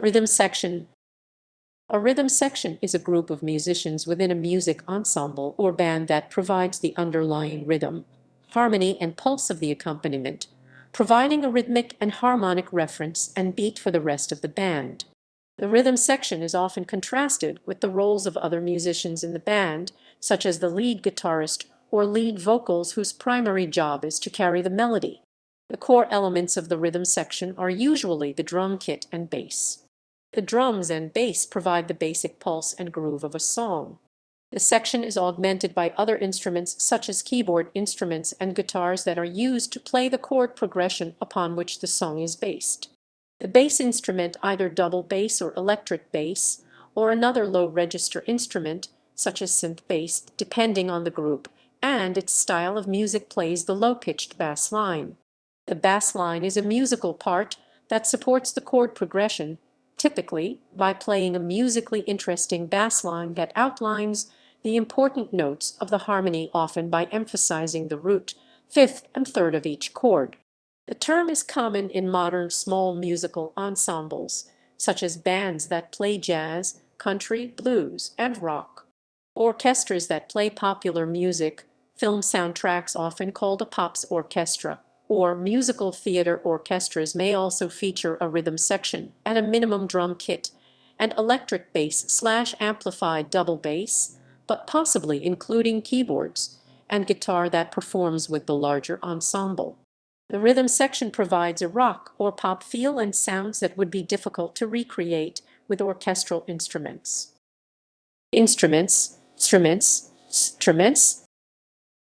Rhythm section. A rhythm section is a group of musicians within a music ensemble or band that provides the underlying rhythm, harmony, and pulse of the accompaniment, providing a rhythmic and harmonic reference and beat for the rest of the band. The rhythm section is often contrasted with the roles of other musicians in the band, such as the lead guitarist or lead vocals whose primary job is to carry the melody. The core elements of the rhythm section are usually the drum kit and bass. The drums and bass provide the basic pulse and groove of a song. The section is augmented by other instruments such as keyboard instruments and guitars that are used to play the chord progression upon which the song is based. The bass instrument, either double bass or electric bass, or another low-register instrument, such as synth bass, depending on the group and its style of music, plays the low-pitched bass line. The bass line is a musical part that supports the chord progression, typically by playing a musically interesting bass line that outlines the important notes of the harmony, often by emphasizing the root, fifth, and third of each chord. The term is common in modern small musical ensembles, such as bands that play jazz, country, blues, and rock. Orchestras that play popular music, film soundtracks often called a pops orchestra, or musical theater orchestras may also feature a rhythm section and a minimum drum kit, and electric bass/amplified double bass, but possibly including keyboards and guitar that performs with the larger ensemble. The rhythm section provides a rock or pop feel and sounds that would be difficult to recreate with orchestral instruments. Instruments.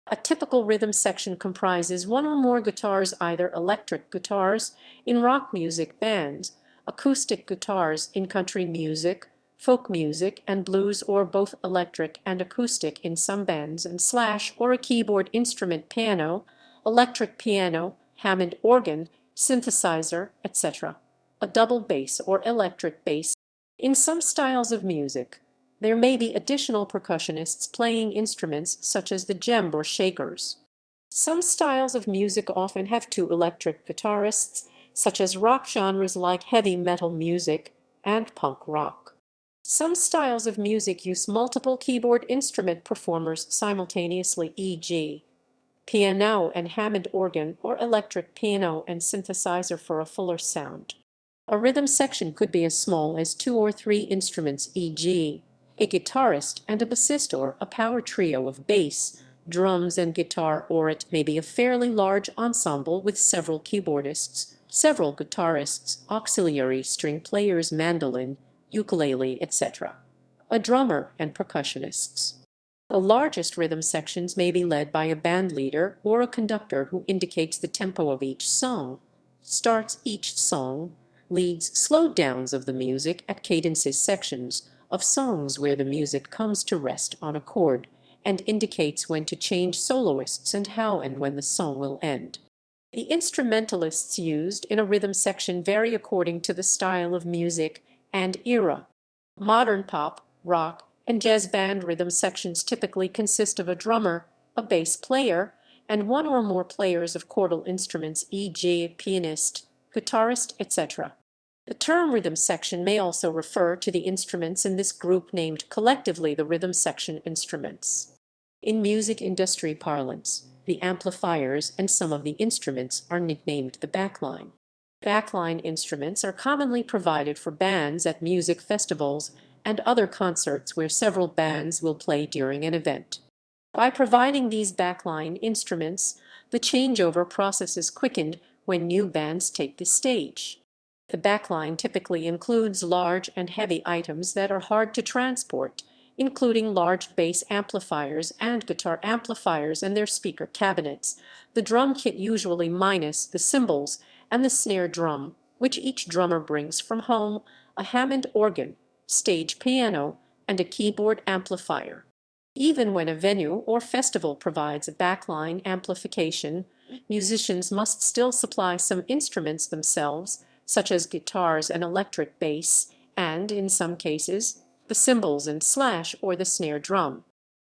A typical rhythm section comprises one or more guitars, either electric guitars in rock music bands, acoustic guitars in country music, folk music, and blues, or both electric and acoustic in some bands, and slash or a keyboard instrument, piano, electric piano, Hammond organ, synthesizer, etc. A double bass or electric bass. In some styles of music, there may be additional percussionists playing instruments such as the djembe or shakers. Some styles of music often have two electric guitarists, such as rock genres like heavy metal music and punk rock. Some styles of music use multiple keyboard instrument performers simultaneously, e.g., piano and Hammond organ, or electric piano and synthesizer for a fuller sound. A rhythm section could be as small as two or three instruments, e.g., a guitarist and a bassist, or a power trio of bass, drums, and guitar, or it may be a fairly large ensemble with several keyboardists, several guitarists, auxiliary string players, mandolin, ukulele, etc., a drummer, and percussionists. The largest rhythm sections may be led by a band leader or a conductor who indicates the tempo of each song, starts each song, leads slowdowns of the music at cadences, sections of songs where the music comes to rest on a chord, and indicates when to change soloists and how and when the song will end. The instrumentalists used in a rhythm section vary according to the style of music and era. Modern pop, rock, and jazz band rhythm sections typically consist of a drummer, a bass player, and one or more players of chordal instruments, e.g., pianist, guitarist, etc. The term rhythm section may also refer to the instruments in this group named collectively the rhythm section instruments. In music industry parlance, the amplifiers and some of the instruments are nicknamed the backline. Backline instruments are commonly provided for bands at music festivals and other concerts where several bands will play during an event. By providing these backline instruments, the changeover process is quickened when new bands take the stage. The backline typically includes large and heavy items that are hard to transport, including large bass amplifiers and guitar amplifiers and their speaker cabinets, the drum kit usually minus the cymbals and the snare drum, which each drummer brings from home, a Hammond organ, stage piano, and a keyboard amplifier. Even when a venue or festival provides a backline amplification, musicians must still supply some instruments themselves, such as guitars and electric bass, and, in some cases, the cymbals and slash or the snare drum.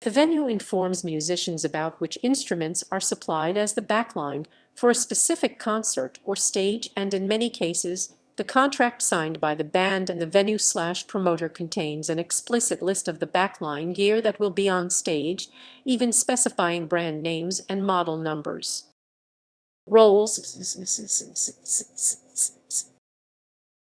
The venue informs musicians about which instruments are supplied as the backline for a specific concert or stage, and in many cases, The contract signed by the band and the venue/promoter contains an explicit list of the backline gear that will be on stage, even specifying brand names and model numbers. Roles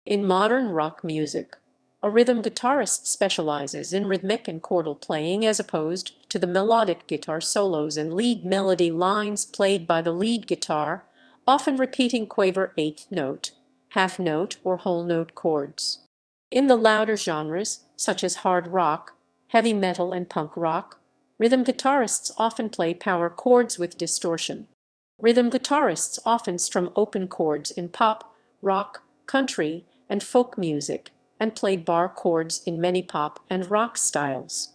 in modern rock music. A rhythm guitarist specializes in rhythmic and chordal playing as opposed to the melodic guitar solos and lead melody lines played by the lead guitar, often repeating quaver eighth note, half note, or whole note chords. In the louder genres, such as hard rock, heavy metal, and punk rock, rhythm guitarists often play power chords with distortion. Rhythm guitarists often strum open chords in pop, rock, country, and folk music, and play bar chords in many pop and rock styles.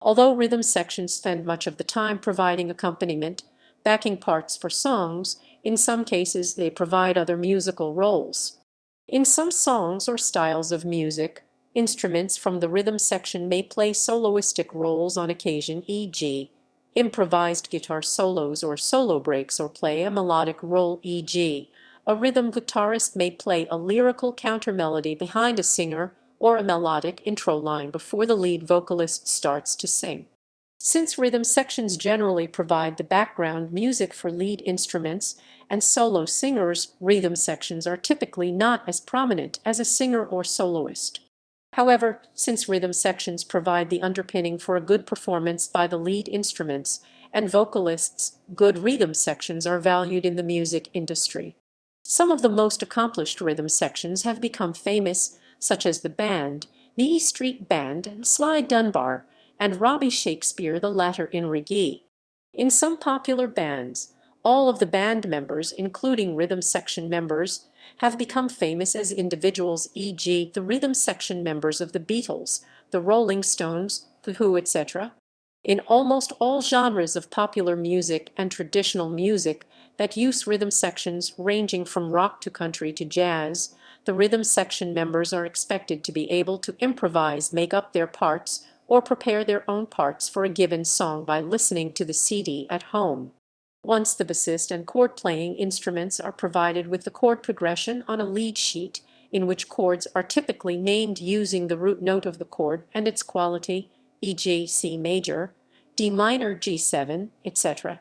Although rhythm sections spend much of the time providing accompaniment, backing parts for songs, in some cases they provide other musical roles. In some songs or styles of music, instruments from the rhythm section may play soloistic roles on occasion, e.g., improvised guitar solos or solo breaks, or play a melodic role, e.g., a rhythm guitarist may play a lyrical countermelody behind a singer or a melodic intro line before the lead vocalist starts to sing. Since rhythm sections generally provide the background music for lead instruments and solo singers, rhythm sections are typically not as prominent as a singer or soloist. However, since rhythm sections provide the underpinning for a good performance by the lead instruments and vocalists, good rhythm sections are valued in the music industry. Some of the most accomplished rhythm sections have become famous, such as the band, the E Street Band, and Sly Dunbar, and Robbie Shakespeare, the latter in reggae. In some popular bands, all of the band members, including rhythm section members, have become famous as individuals, e.g., the rhythm section members of the Beatles, the Rolling Stones, The Who, etc. In almost all genres of popular music and traditional music that use rhythm sections, ranging from rock to country to jazz, the rhythm section members are expected to be able to improvise, make up their parts, or prepare their own parts for a given song by listening to the CD at home. Once the bassist and chord-playing instruments are provided with the chord progression on a lead sheet, in which chords are typically named using the root note of the chord and its quality, e.g. C major, D minor, G7, etc.,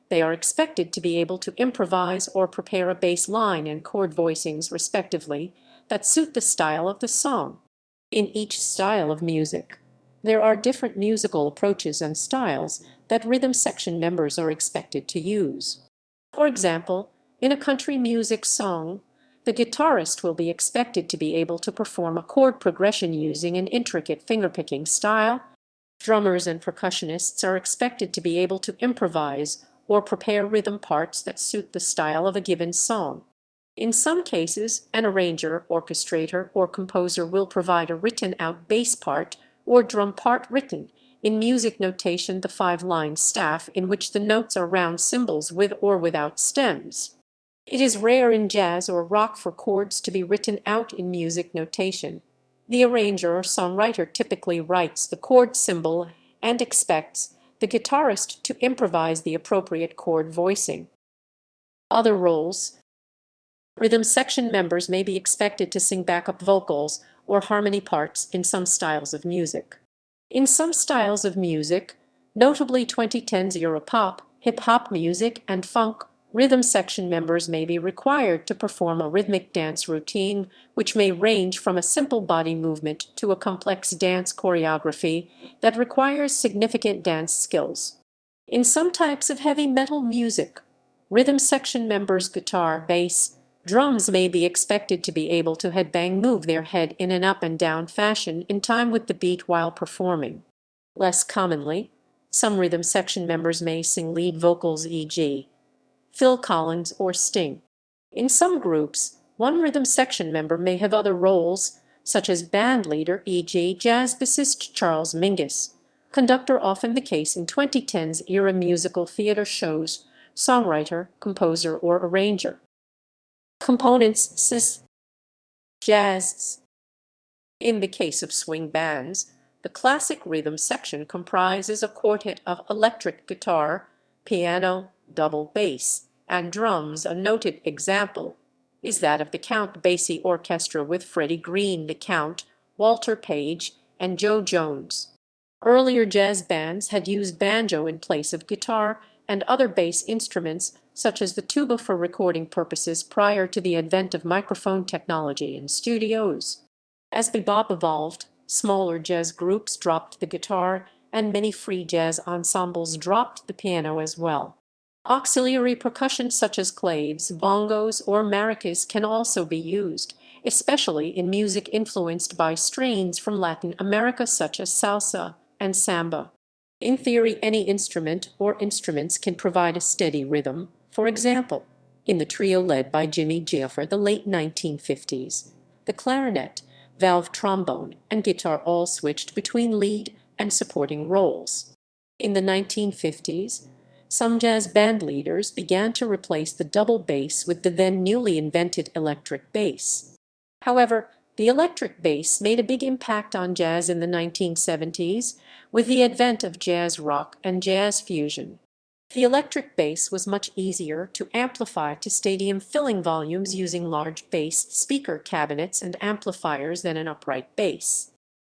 they are expected to be able to improvise or prepare a bass line and chord voicings, respectively, that suit the style of the song. In each style of music, there are different musical approaches and styles that rhythm section members are expected to use. For example, in a country music song, the guitarist will be expected to be able to perform a chord progression using an intricate fingerpicking style. Drummers and percussionists are expected to be able to improvise or prepare rhythm parts that suit the style of a given song. In some cases, an arranger, orchestrator, or composer will provide a written-out bass part or drum part written, in music notation, the five-line staff in which the notes are round cymbals with or without stems. It is rare in jazz or rock for chords to be written out in music notation. The arranger or songwriter typically writes the chord symbol and expects the guitarist to improvise the appropriate chord voicing. Other roles. Rhythm section members may be expected to sing backup vocals or harmony parts in some styles of music. In some styles of music, notably 2010s era pop, hip-hop music, and funk, rhythm section members may be required to perform a rhythmic dance routine, which may range from a simple body movement to a complex dance choreography that requires significant dance skills. In some types of heavy metal music, rhythm section members' guitar, bass, drums may be expected to be able to headbang, move their head in an up and down fashion in time with the beat while performing. Less commonly, some rhythm section members may sing lead vocals, e.g., Phil Collins or Sting. In some groups, one rhythm section member may have other roles, such as band leader, e.g., jazz bassist Charles Mingus, conductor, often the case in 2010s era musical theater shows, songwriter, composer, or arranger. Components: jazz. In the case of swing bands, the classic rhythm section comprises a quartet of electric guitar, piano, double bass, and drums. A noted example is that of the Count Basie Orchestra with Freddie Green, the Count, Walter Page, and Joe Jones. Earlier jazz bands had used banjo in place of guitar and other bass instruments, such as the tuba, for recording purposes prior to the advent of microphone technology in studios. As bebop evolved, smaller jazz groups dropped the guitar, and many free jazz ensembles dropped the piano as well. Auxiliary percussion such as claves, bongos, or maracas can also be used, especially in music influenced by strains from Latin America such as salsa and samba. In theory, any instrument or instruments can provide a steady rhythm. For example, in the trio led by Jimmy Giaffer the late 1950s, the clarinet, valve trombone, and guitar all switched between lead and supporting roles. In the 1950s, some jazz band leaders began to replace the double bass with the then newly invented electric bass. However, the electric bass made a big impact on jazz in the 1970s with the advent of jazz rock and jazz fusion. The electric bass was much easier to amplify to stadium-filling volumes using large bass speaker cabinets and amplifiers than an upright bass.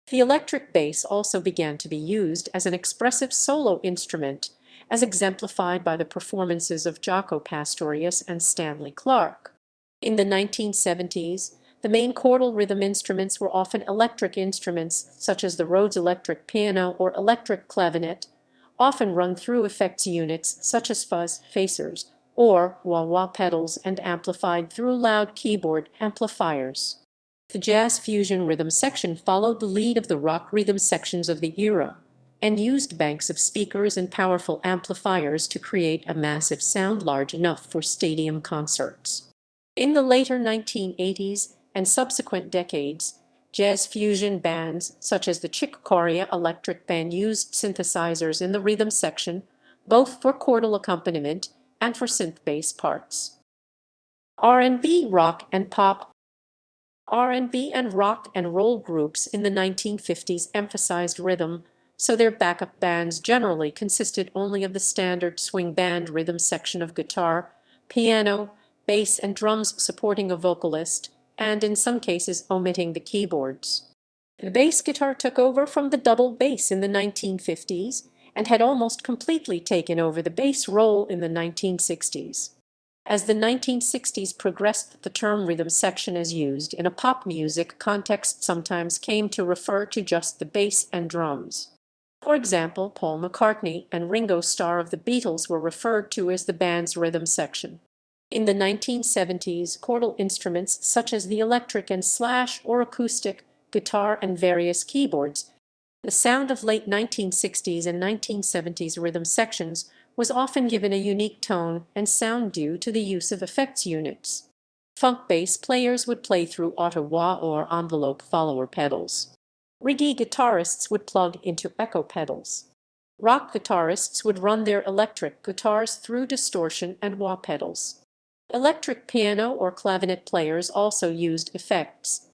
The electric bass also began to be used as an expressive solo instrument, as exemplified by the performances of Jaco Pastorius and Stanley Clarke. In the 1970s, the main chordal rhythm instruments were often electric instruments, such as the Rhodes electric piano or electric clavinet, often run through effects units such as fuzz phasers or wah-wah pedals and amplified through loud keyboard amplifiers. The jazz fusion rhythm section followed the lead of the rock rhythm sections of the era and used banks of speakers and powerful amplifiers to create a massive sound large enough for stadium concerts. In the later 1980s and subsequent decades, jazz fusion bands such as the Chick Corea Electric Band used synthesizers in the rhythm section, both for chordal accompaniment and for synth bass parts. R&B, rock, and pop. R&B and rock and roll groups in the 1950s emphasized rhythm, so their backup bands generally consisted only of the standard swing band rhythm section of guitar, piano, bass, and drums supporting a vocalist, and in some cases omitting the keyboards. The bass guitar took over from the double bass in the 1950s and had almost completely taken over the bass role in the 1960s. As the 1960s progressed, the term rhythm section as used in a pop music context sometimes came to refer to just the bass and drums. For example, Paul McCartney and Ringo Starr of the Beatles were referred to as the band's rhythm section. In the 1970s, chordal instruments such as the electric and slash or acoustic guitar and various keyboards, the sound of late 1960s and 1970s rhythm sections was often given a unique tone and sound due to the use of effects units. Funk bass players would play through auto-wah or envelope follower pedals. Reggae guitarists would plug into echo pedals. Rock guitarists would run their electric guitars through distortion and wah pedals. Electric piano or clavinet players also used effects.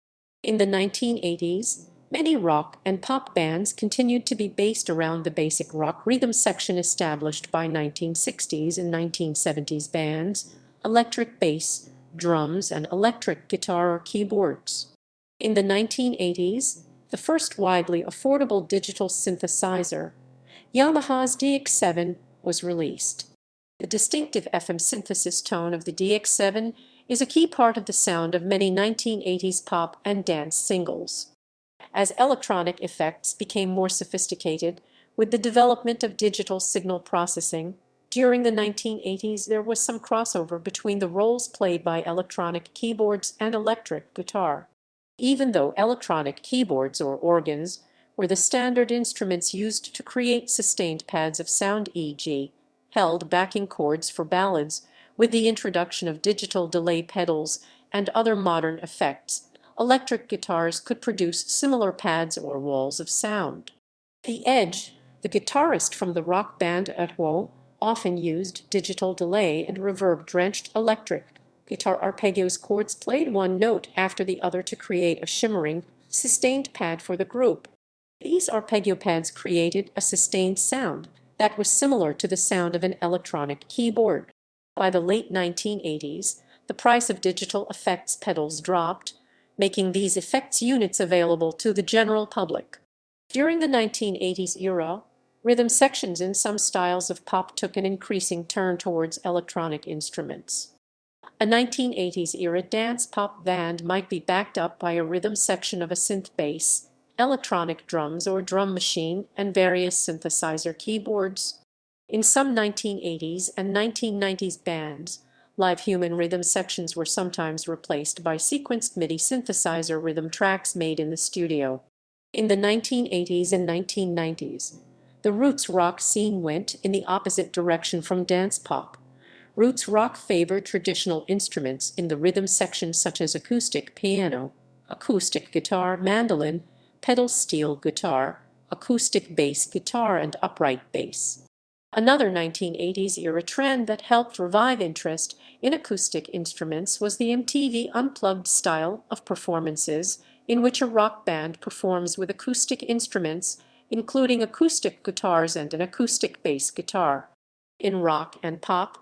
In the 1980s, many rock and pop bands continued to be based around the basic rock rhythm section established by 1960s and 1970s bands, electric bass, drums, and electric guitar or keyboards. In the 1980s, the first widely affordable digital synthesizer, Yamaha's DX7, was released. The distinctive FM synthesis tone of the DX7 is a key part of the sound of many 1980s pop and dance singles. As electronic effects became more sophisticated with the development of digital signal processing, during the 1980s there was some crossover between the roles played by electronic keyboards and electric guitar. Even though electronic keyboards or organs were the standard instruments used to create sustained pads of sound, e.g., held backing chords for ballads, with the introduction of digital delay pedals and other modern effects, electric guitars could produce similar pads or walls of sound. The Edge, the guitarist from the rock band Atwo, often used digital delay and reverb-drenched electric guitar arpeggios chords played one note after the other to create a shimmering, sustained pad for the group. These arpeggio pads created a sustained sound that was similar to the sound of an electronic keyboard. By the late 1980s, the price of digital effects pedals dropped, making these effects units available to the general public. During the 1980s era, rhythm sections in some styles of pop took an increasing turn towards electronic instruments. A 1980s era dance pop band might be backed up by a rhythm section of a synth bass, electronic drums or drum machine, and various synthesizer keyboards. In some 1980s and 1990s bands, live human rhythm sections were sometimes replaced by sequenced MIDI synthesizer rhythm tracks made in the studio. In the 1980s and 1990s, the roots rock scene went in the opposite direction from dance pop. Roots rock favored traditional instruments in the rhythm section such as acoustic piano, acoustic guitar, mandolin, pedal steel guitar, acoustic bass guitar, and upright bass. Another 1980s era trend that helped revive interest in acoustic instruments was the MTV Unplugged style of performances, in which a rock band performs with acoustic instruments, including acoustic guitars and an acoustic bass guitar. In rock and pop,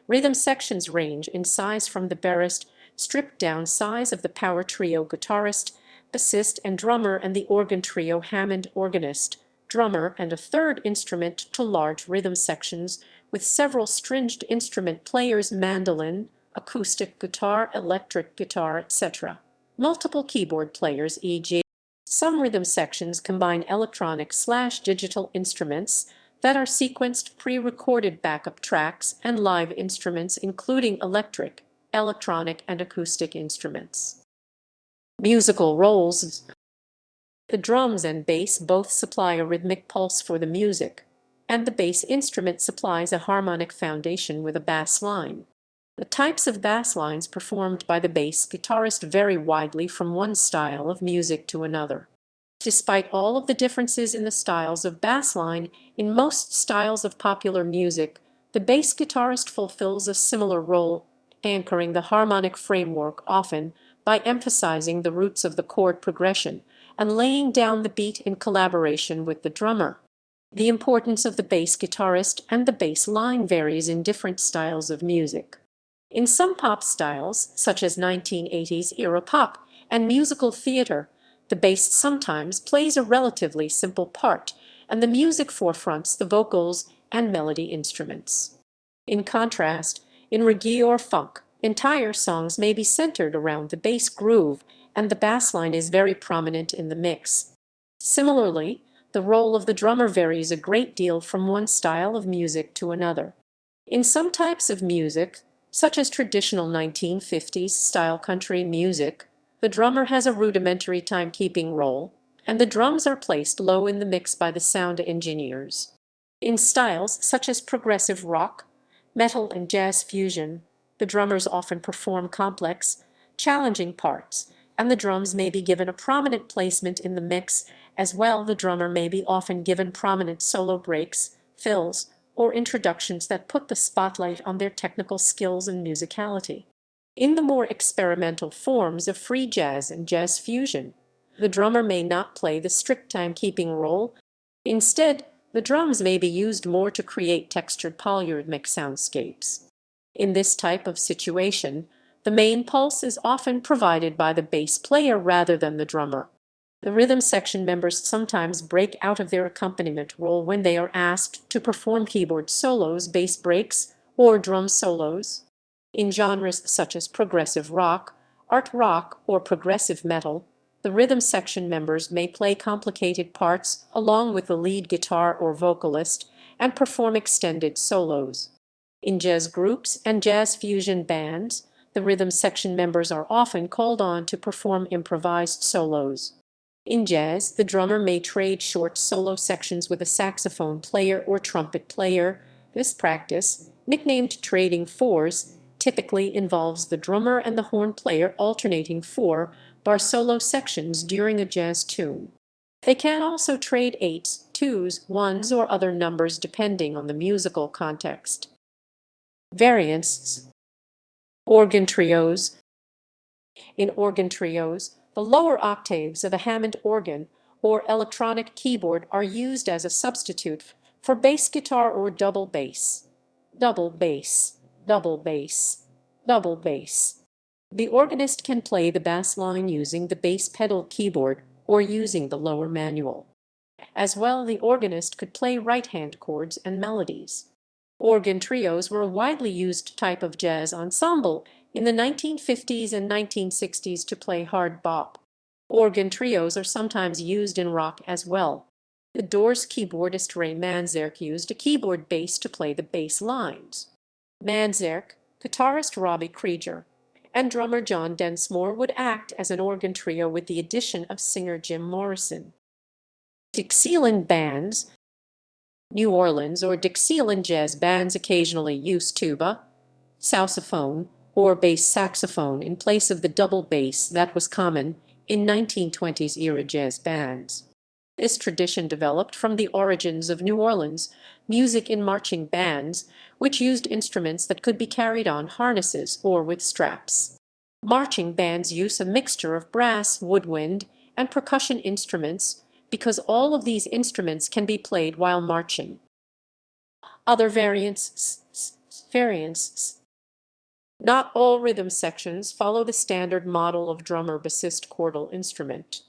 rhythm sections range in size from the barest, stripped-down size of the power trio guitarist, bassist, and drummer, and the organ trio Hammond organist, drummer, and a third instrument to large rhythm sections with several stringed instrument players, mandolin, acoustic guitar, electric guitar, etc. Multiple keyboard players, e.g. Some rhythm sections combine electronic/digital instruments that are sequenced pre-recorded backup tracks and live instruments including electric, electronic, and acoustic instruments. Musical roles. The drums and bass both supply a rhythmic pulse for the music, and the bass instrument supplies a harmonic foundation with a bass line. The types of bass lines performed by the bass guitarist vary widely from one style of music to another. Despite all of the differences in the styles of bassline, in most styles of popular music, the bass guitarist fulfills a similar role, anchoring the harmonic framework often by emphasizing the roots of the chord progression and laying down the beat in collaboration with the drummer. The importance of the bass guitarist and the bass line varies in different styles of music. In some pop styles, such as 1980s era pop and musical theater, the bass sometimes plays a relatively simple part, and the music forefronts the vocals and melody instruments. In contrast, in reggae or funk, entire songs may be centered around the bass groove, and the bass line is very prominent in the mix. Similarly, the role of the drummer varies a great deal from one style of music to another. In some types of music, such as traditional 1950s style country music, the drummer has a rudimentary timekeeping role, and the drums are placed low in the mix by the sound engineers. In styles such as progressive rock, metal, and jazz fusion, the drummers often perform complex, challenging parts, and the drums may be given a prominent placement in the mix. As well, the drummer may be often given prominent solo breaks, fills, or introductions that put the spotlight on their technical skills and musicality. In the more experimental forms of free jazz and jazz fusion, the drummer may not play the strict timekeeping role. Instead, the drums may be used more to create textured polyrhythmic soundscapes. In this type of situation, the main pulse is often provided by the bass player rather than the drummer. The rhythm section members sometimes break out of their accompaniment role when they are asked to perform keyboard solos, bass breaks, or drum solos. In genres such as progressive rock, art rock, or progressive metal, the rhythm section members may play complicated parts along with the lead guitar or vocalist and perform extended solos. In jazz groups and jazz fusion bands, the rhythm section members are often called on to perform improvised solos. In jazz, the drummer may trade short solo sections with a saxophone player or trumpet player. This practice, nicknamed trading fours, typically involves the drummer and the horn player alternating four-bar solo sections during a jazz tune. They can also trade eights, twos, ones, or other numbers depending on the musical context. Variants. Organ trios. In organ trios, the lower octaves of a Hammond organ or electronic keyboard are used as a substitute for bass guitar or double bass, double bass, double bass. Double bass. The organist can play the bass line using the bass pedal keyboard or using the lower manual. As well, the organist could play right-hand chords and melodies. Organ trios were a widely used type of jazz ensemble in the 1950s and 1960s to play hard bop. Organ trios are sometimes used in rock as well. The Doors keyboardist Ray Manzarek used a keyboard bass to play the bass lines. Manzarek, guitarist Robbie Krieger, and drummer John Densmore would act as an organ trio with the addition of singer Jim Morrison. Dixieland bands. New Orleans or Dixieland jazz bands occasionally use tuba, saxophone, or bass saxophone in place of the double bass that was common in 1920s era jazz bands. This tradition developed from the origins of New Orleans music in marching bands, which used instruments that could be carried on harnesses or with straps. Marching bands use a mixture of brass, woodwind, and percussion instruments because all of these instruments can be played while marching. Other variants. Not all rhythm sections follow the standard model of drummer-bassist chordal instrument.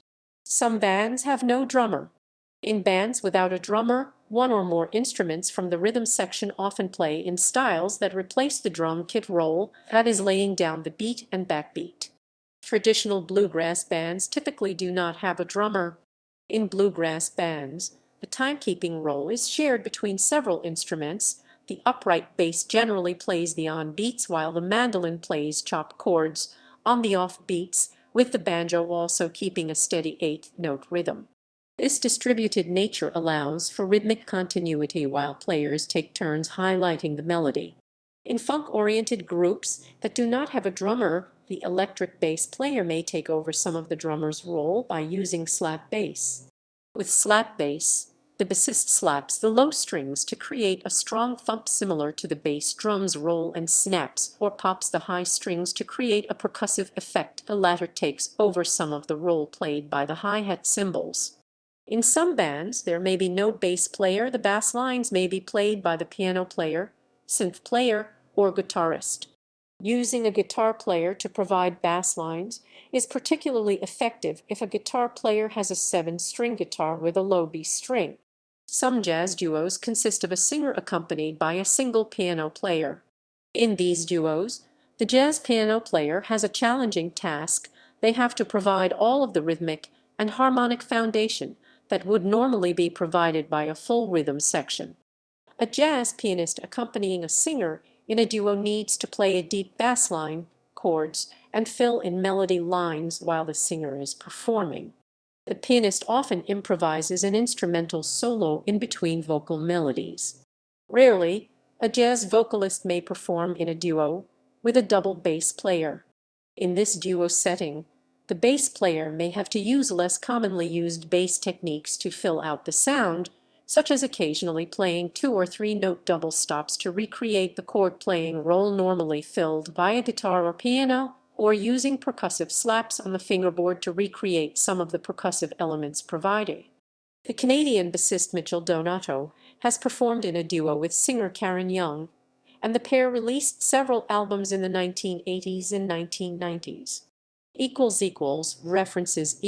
Some bands have no drummer. In bands without a drummer, one or more instruments from the rhythm section often play in styles that replace the drum kit role, that is, laying down the beat and backbeat. Traditional bluegrass bands typically do not have a drummer. In bluegrass bands, the timekeeping role is shared between several instruments. The upright bass generally plays the on beats while the mandolin plays chopped chords on the off beats, with the banjo also keeping a steady 8-note rhythm. This distributed nature allows for rhythmic continuity while players take turns highlighting the melody. In funk-oriented groups that do not have a drummer, the electric bass player may take over some of the drummer's role by using slap bass. With slap bass, the bassist slaps the low strings to create a strong thump similar to the bass drum's roll and snaps or pops the high strings to create a percussive effect. The latter takes over some of the role played by the hi-hat cymbals. In some bands, there may be no bass player. The bass lines may be played by the piano player, synth player, or guitarist. Using a guitar player to provide bass lines is particularly effective if a guitar player has a 7-string guitar with a low B string. Some jazz duos consist of a singer accompanied by a single piano player. In these duos, the jazz piano player has a challenging task. They have to provide all of the rhythmic and harmonic foundation that would normally be provided by a full rhythm section. A jazz pianist accompanying a singer in a duo needs to play a deep bass line, chords, and fill in melody lines while the singer is performing. The pianist often improvises an instrumental solo in between vocal melodies. Rarely, a jazz vocalist may perform in a duo with a double bass player. In this duo setting, the bass player may have to use less commonly used bass techniques to fill out the sound, such as occasionally playing 2 or 3-note double stops to recreate the chord playing role normally filled by a guitar or piano, or using percussive slaps on the fingerboard to recreate some of the percussive elements provided. The Canadian bassist Mitchell Donato has performed in a duo with singer Karen Young, and the pair released several albums in the 1980s and 1990s. References